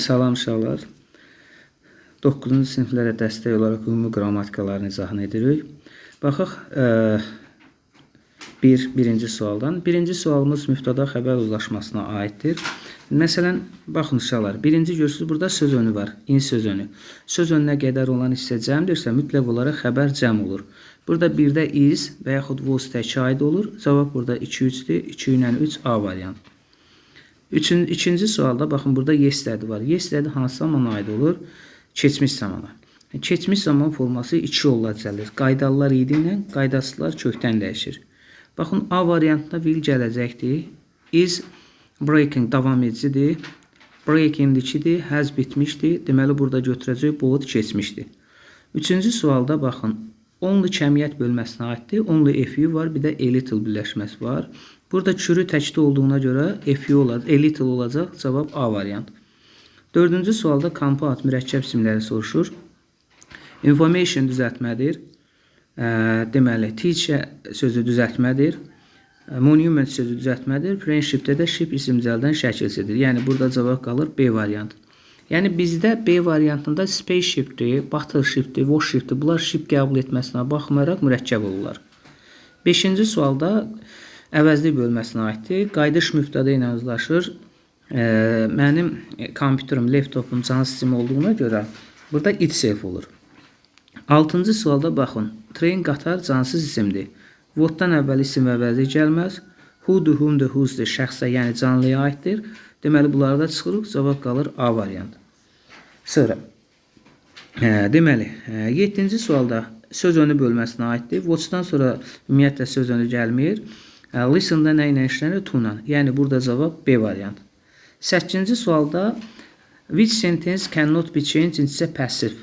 Salam uşaqlar. 9-cu siniflərə dəstək olaraq ümumi qrammatikaların izahını edirik. Baxaq birinci sualdan. Birinci sualımız mübtəda xəbər uzlaşmasına aiddir. Məsələn, baxın uşaqlar, birinci görürsünüz burada söz önü var, in söz önü. Söz önünə qədər olan hissə cəmdirsə, mütləq olaraq xəbər cəm olur. Burada birdə is və yaxud was təki aid olur. Cavab burada 2-3-dür. 2 ilə 3 A variant. İkinci sualda baxın burada yesterday var. Yesterday hansı zamana aid olur? Keçmiş zamana. Keçmiş zaman forması 2 yolla düzəlir. Qaydalılar idi ilə qaydasızlar kökdən dəyişir. Baxın A variantında will gələcəkdir. Is breaking davam edicidir. Breaking ikidir. Has bitmişdir. Deməli burada götürəcək boğut keçmişdir. Üçüncü sualda baxın. Only kəmiyyət bölməsinə aiddir. Only FU var. Bir də a little birləşməsi var. Burada çürü təkdə olduğuna görə FU olacaq, a little olacaq. Cavab A variant. Dördüncü sualda compound mürəkkəb isimləri soruşur. Information düzəltmədir. Deməli, teacher sözü düzəltmədir. Monument sözü düzəltmədir. Friendshipdə də ship isimcəldən şəkilsidir. Yəni, burada cavab qalır B variant. Yəni, bizdə B variantında spaceshipdir, battleshipdir, warshipdir. Bunlar ship qəbul etməsinə baxmayaraq mürəkkəb olurlar. 5-ci sualda əvəzlik bölməsinə aiddir. Qayıdış mübtəda ilə uzlaşır. Mənim kompüterim, laptopum can sistemi olduğuna görə burada itself olur. 6-cı sualda baxın. Train qatar cansız isimdir. Whatdan əvvəl isim əvəzlik gəlməz. Who'dur, whom'dur, who'sdur şəxsə, yəni canlıya aiddir. Deməli, bunlarda çıxırıq. Cavab qalır A variant. Sonra, deməli, 7-ci sualda söz önü bölməsinə aiddir. Watch'dan sonra ümumiyyətlə söz önü gəlmir. Listen'da nə ilə işlənir? To ilə. Yəni, burada cavab B variant. 8-ci sualda which sentence cannot be changed into passive.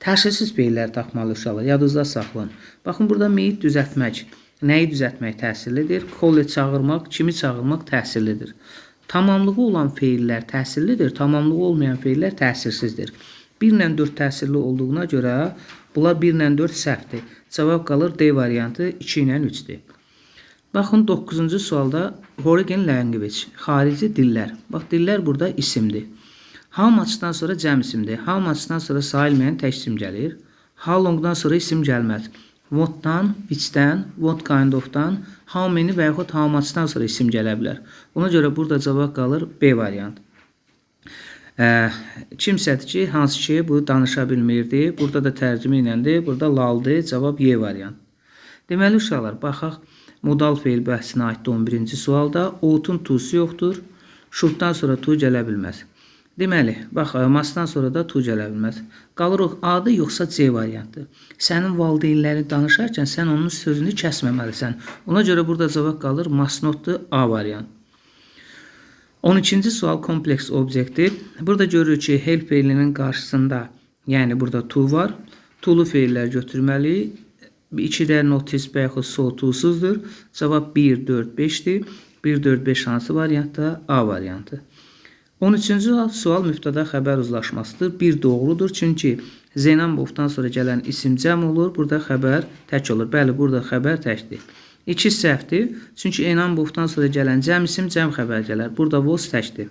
Təşkilsiz feillər tapmalı uşaqlar. Yadınızda saxlayın. Baxın, burada meyit düzəltmək. Nəyi düzəltmək təsirlidir? Call çağırmaq, kimi çağırmaq təsirlidir. Tamamlığı olan feillər təsirlidir. Tamamlığı olmayan feillər təsirsizdir. 1 ilə 4 təsirli olduğuna görə bunlar 1 ilə 4 səhvdir. Cavab qalır D variantı 2 ilə 3-dür. Baxın 9-cu sualda foreign language, xarici dillər. Bax, dillər burada isimdir. How much'dan sonra cəm isimdir. How much'dan sonra sayılmayan tək isim gəlir. How long'dan sonra isim gəlməz. What'dan, which'dən, what kind of'dan, how many və yaxud how much'dan sonra isim gələ bilər. Ona görə burada cavab qalır B variant. Kimsədir ki, hansı ki bu danışa bilmirdi. Burada da tərcümə iləndir. Burada laldır. Cavab Y variant. Deməli uşaqlar, baxaq. Modal feil bəhsinə aiddir 11-ci sualda. Out'un to'su yoxdur. Should'dan sonra to gələ bilməz. Deməli, bax, masdan sonra da to gələ bilməz. Qalırıq A-dır yoxsa C variantdır. Sənin valideynləri danışarkən sən onun sözünü kəsməməlisən. Ona görə burada cavab qalır must not'dur A variant. 12-ci sual kompleks obyektiv. Burada görürük ki, help feilinin qarşısında, yəni burada to var. To'lu feillər götürməliyik. 2-də notice və yaxud so to'suzdur. Cavab 1, 4, 5'dir. 1, 4, 5 hansı variantda? A variantı. 13-cü sual mübtəda xəbər uzlaşmasıdır. 1 doğrudur. Çünki Zeynəmbovdan sonra gələn isim cəm olur. Burada xəbər tək olur. Bəli, burada xəbər təkdir. 2 səhvdir. Çünki Zeynəmbovdan sonra gələn cəm isim cəm xəbər gələr. Burada was təkdir.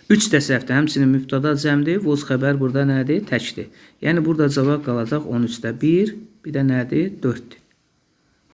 3 də səhvdir. Həmçinin mübtəda cəmdir. Was xəbər burada nədir? Təkdir. Yəni burada cavab qalacaq 13-də 1, bir də nədir? 4-dür.